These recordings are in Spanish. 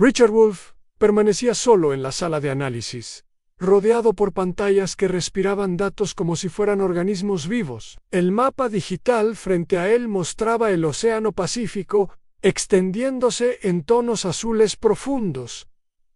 Richard Wolff permanecía solo en la sala de análisis, rodeado por pantallas que respiraban datos como si fueran organismos vivos. El mapa digital frente a él mostraba el Océano Pacífico extendiéndose en tonos azules profundos,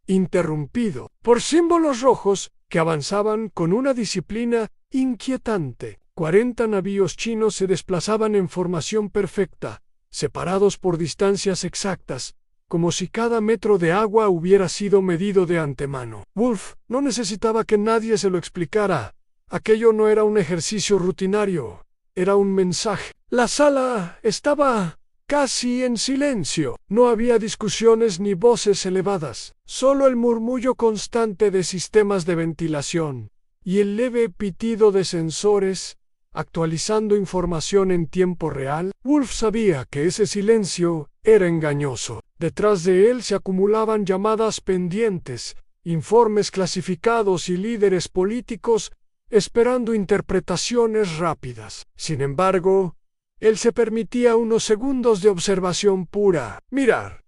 interrumpido por símbolos rojos que avanzaban con una disciplina inquietante. 40 navíos chinos se desplazaban en formación perfecta, separados por distancias exactas, como si cada metro de agua hubiera sido medido de antemano. Wolff no necesitaba que nadie se lo explicara. Aquello no era un ejercicio rutinario, era un mensaje. La sala estaba casi en silencio. No había discusiones ni voces elevadas, solo el murmullo constante de sistemas de ventilación y el leve pitido de sensores actualizando información en tiempo real. Wolff sabía que ese silencio era engañoso. Detrás de él se acumulaban llamadas pendientes, informes clasificados y líderes políticos esperando interpretaciones rápidas. Sin embargo, él se permitía unos segundos de observación pura, mirar,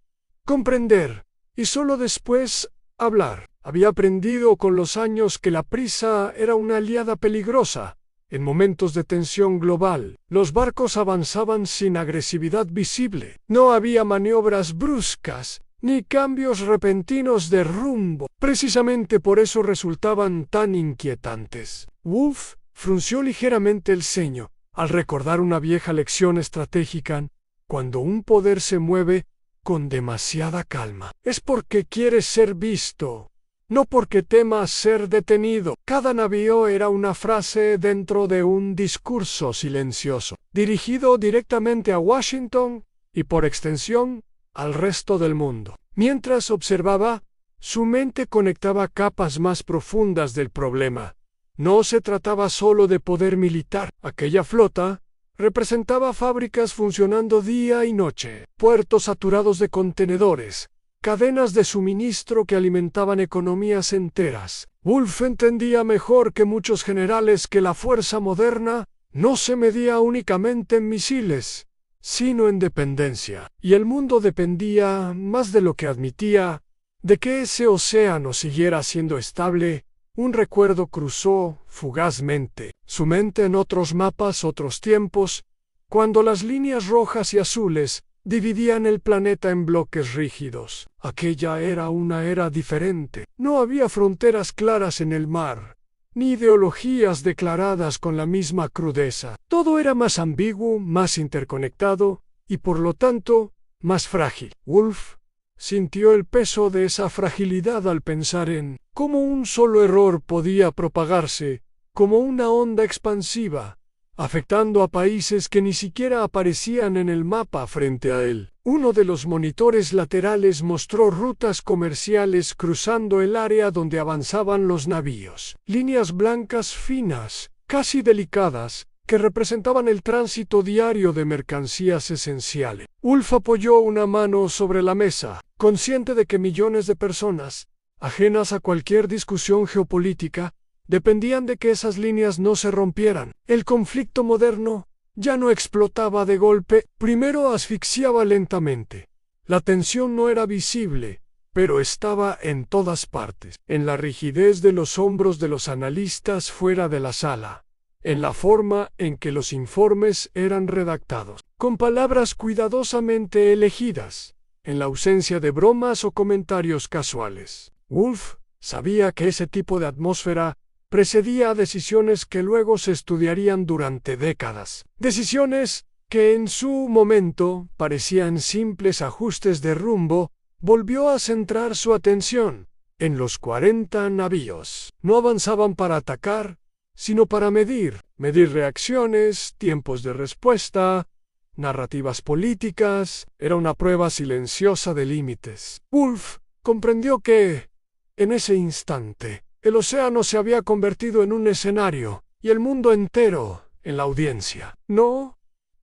comprender, y solo después hablar. Había aprendido con los años que la prisa era una aliada peligrosa. En momentos de tensión global, los barcos avanzaban sin agresividad visible. No había maniobras bruscas, ni cambios repentinos de rumbo. Precisamente por eso resultaban tan inquietantes. Wolff frunció ligeramente el ceño al recordar una vieja lección estratégica: cuando un poder se mueve con demasiada calma, es porque quiere ser visto, no porque tema ser detenido. Cada navío era una frase dentro de un discurso silencioso, dirigido directamente a Washington y, por extensión, al resto del mundo. Mientras observaba, su mente conectaba capas más profundas del problema. No se trataba solo de poder militar. Aquella flota representaba fábricas funcionando día y noche, puertos saturados de contenedores, cadenas de suministro que alimentaban economías enteras. Wolff entendía mejor que muchos generales que la fuerza moderna no se medía únicamente en misiles, sino en dependencia. Y el mundo dependía, más de lo que admitía, de que ese océano siguiera siendo estable. Un recuerdo cruzó fugazmente su mente en otros mapas, otros tiempos, cuando las líneas rojas y azules dividían el planeta en bloques rígidos. Aquella era una era diferente. No había fronteras claras en el mar, ni ideologías declaradas con la misma crudeza. Todo era más ambiguo, más interconectado y, por lo tanto, más frágil. Wolff sintió el peso de esa fragilidad al pensar en cómo un solo error podía propagarse como una onda expansiva, afectando a países que ni siquiera aparecían en el mapa frente a él. Uno de los monitores laterales mostró rutas comerciales cruzando el área donde avanzaban los navíos. Líneas blancas finas, casi delicadas, que representaban el tránsito diario de mercancías esenciales. Wolff apoyó una mano sobre la mesa, consciente de que millones de personas, ajenas a cualquier discusión geopolítica, dependían de que esas líneas no se rompieran. El conflicto moderno ya no explotaba de golpe, primero asfixiaba lentamente. La tensión no era visible, pero estaba en todas partes, en la rigidez de los hombros de los analistas fuera de la sala, en la forma en que los informes eran redactados, con palabras cuidadosamente elegidas, en la ausencia de bromas o comentarios casuales. Wolff sabía que ese tipo de atmósfera precedía a decisiones que luego se estudiarían durante décadas. Decisiones que en su momento parecían simples ajustes de rumbo. Volvió a centrar su atención en los 40 navíos. No avanzaban para atacar, sino para medir reacciones, tiempos de respuesta, narrativas políticas. Era una prueba silenciosa de límites. Wolff comprendió que, en ese instante, el océano se había convertido en un escenario y el mundo entero en la audiencia. No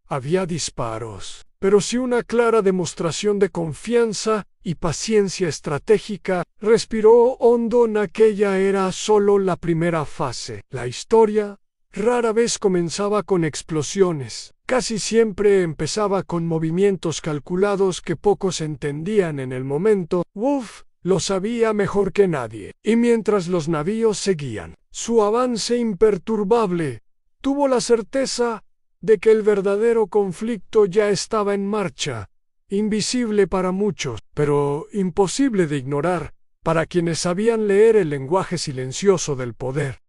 había disparos, pero sí una clara demostración de confianza y paciencia estratégica. Respiró hondo. En aquella era solo la primera fase. La historia Rara vez comenzaba con explosiones. Casi siempre empezaba con movimientos calculados que pocos entendían en el momento. Wolfe lo sabía mejor que nadie. Y mientras los navíos seguían su avance imperturbable, tuvo la certeza de que el verdadero conflicto ya estaba en marcha, invisible para muchos, pero imposible de ignorar para quienes sabían leer el lenguaje silencioso del poder.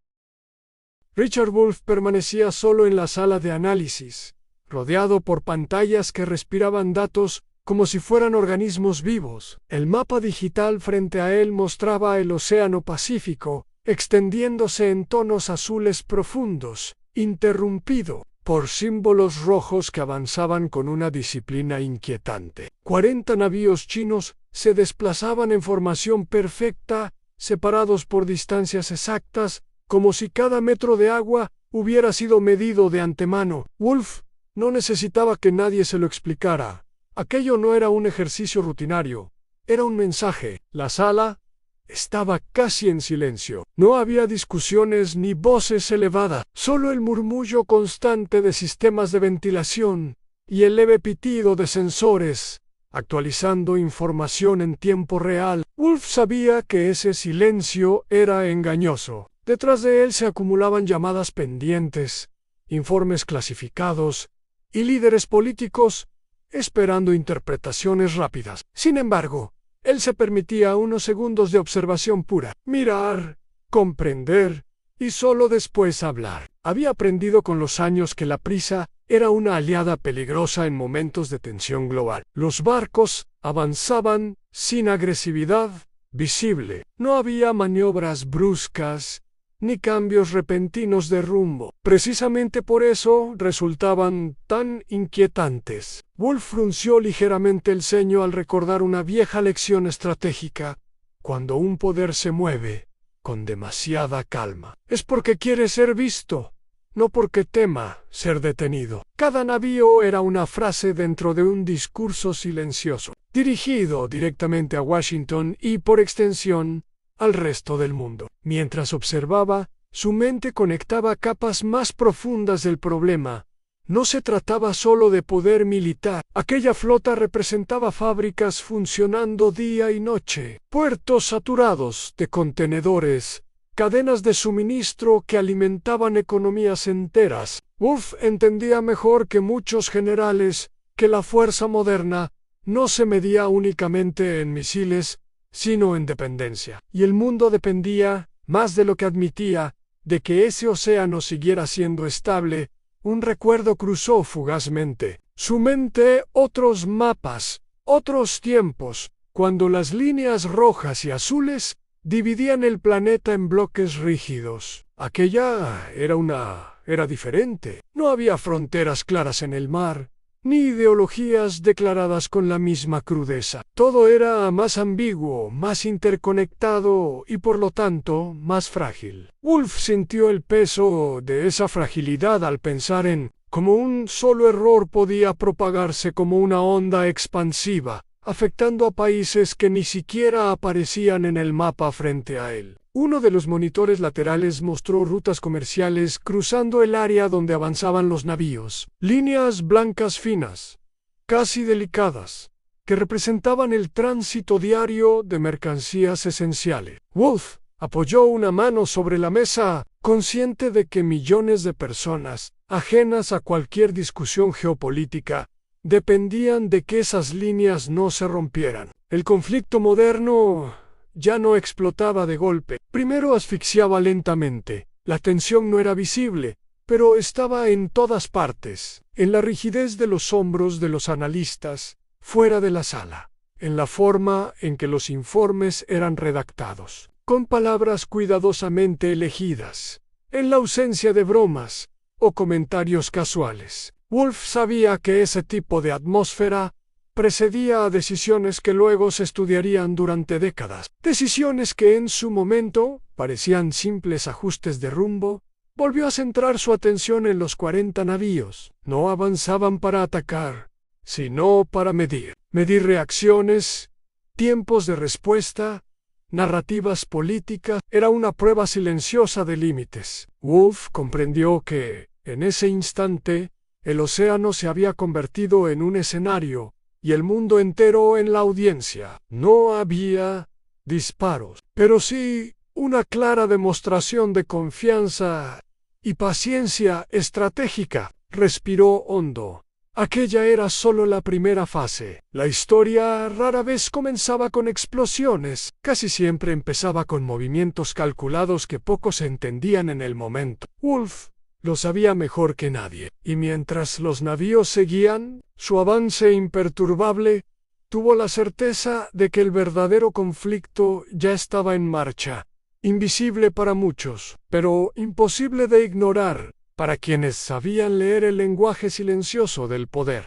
Richard Wolfe permanecía solo en la sala de análisis, rodeado por pantallas que respiraban datos como si fueran organismos vivos. El mapa digital frente a él mostraba el Océano Pacífico, extendiéndose en tonos azules profundos, interrumpido por símbolos rojos que avanzaban con una disciplina inquietante. 40 navíos chinos se desplazaban en formación perfecta, separados por distancias exactas, como si cada metro de agua hubiera sido medido de antemano. Wolfe no necesitaba que nadie se lo explicara. Aquello no era un ejercicio rutinario, era un mensaje. La sala estaba casi en silencio. No había discusiones ni voces elevadas, solo el murmullo constante de sistemas de ventilación y el leve pitido de sensores, actualizando información en tiempo real. Wolfe sabía que ese silencio era engañoso. Detrás de él se acumulaban llamadas pendientes, informes clasificados y líderes políticos esperando interpretaciones rápidas. Sin embargo, él se permitía unos segundos de observación pura, mirar, comprender y solo después hablar. Había aprendido con los años que la prisa era una aliada peligrosa en momentos de tensión global. Los barcos avanzaban sin agresividad visible. No había maniobras bruscas ni cambios repentinos de rumbo. Precisamente por eso resultaban tan inquietantes. Wolfe frunció ligeramente el ceño al recordar una vieja lección estratégica. Cuando un poder se mueve con demasiada calma, es porque quiere ser visto, no porque tema ser detenido. Cada navío era una frase dentro de un discurso silencioso, dirigido directamente a Washington y, por extensión, al resto del mundo. Mientras observaba, su mente conectaba capas más profundas del problema. No se trataba solo de poder militar. Aquella flota representaba fábricas funcionando día y noche, puertos saturados de contenedores, cadenas de suministro que alimentaban economías enteras. Wolfe entendía mejor que muchos generales que la fuerza moderna no se medía únicamente en misiles, sino en dependencia. Y el mundo dependía, más de lo que admitía, de que ese océano siguiera siendo estable. Un recuerdo cruzó fugazmente su mente: otros mapas, otros tiempos, cuando las líneas rojas y azules dividían el planeta en bloques rígidos. Aquella era diferente. No había fronteras claras en el mar, ni ideologías declaradas con la misma crudeza. Todo era más ambiguo, más interconectado y por lo tanto más frágil. Wolfe sintió el peso de esa fragilidad al pensar en cómo un solo error podía propagarse como una onda expansiva, afectando a países que ni siquiera aparecían en el mapa frente a él. Uno de los monitores laterales mostró rutas comerciales cruzando el área donde avanzaban los navíos. Líneas blancas finas, casi delicadas, que representaban el tránsito diario de mercancías esenciales. Wolfe apoyó una mano sobre la mesa, consciente de que millones de personas, ajenas a cualquier discusión geopolítica, dependían de que esas líneas no se rompieran. El conflicto moderno ya no explotaba de golpe. Primero asfixiaba lentamente. La tensión no era visible, pero estaba en todas partes, en la rigidez de los hombros de los analistas, fuera de la sala, en la forma en que los informes eran redactados, con palabras cuidadosamente elegidas, en la ausencia de bromas o comentarios casuales. Wolfe sabía que ese tipo de atmósfera precedía a decisiones que luego se estudiarían durante décadas. Decisiones que en su momento parecían simples ajustes de rumbo. Volvió a centrar su atención en los 40 navíos. No avanzaban para atacar, sino para medir. Medir reacciones, tiempos de respuesta, narrativas políticas, era una prueba silenciosa de límites. Wolfe comprendió que, en ese instante, el océano se había convertido en un escenario, y el mundo entero en la audiencia. No había disparos, pero sí una clara demostración de confianza y paciencia estratégica. Respiró hondo. Aquella era solo la primera fase. La historia rara vez comenzaba con explosiones, casi siempre empezaba con movimientos calculados que pocos entendían en el momento. Wolfe lo sabía mejor que nadie, y mientras los navíos seguían su avance imperturbable, tuvo la certeza de que el verdadero conflicto ya estaba en marcha, invisible para muchos, pero imposible de ignorar para quienes sabían leer el lenguaje silencioso del poder.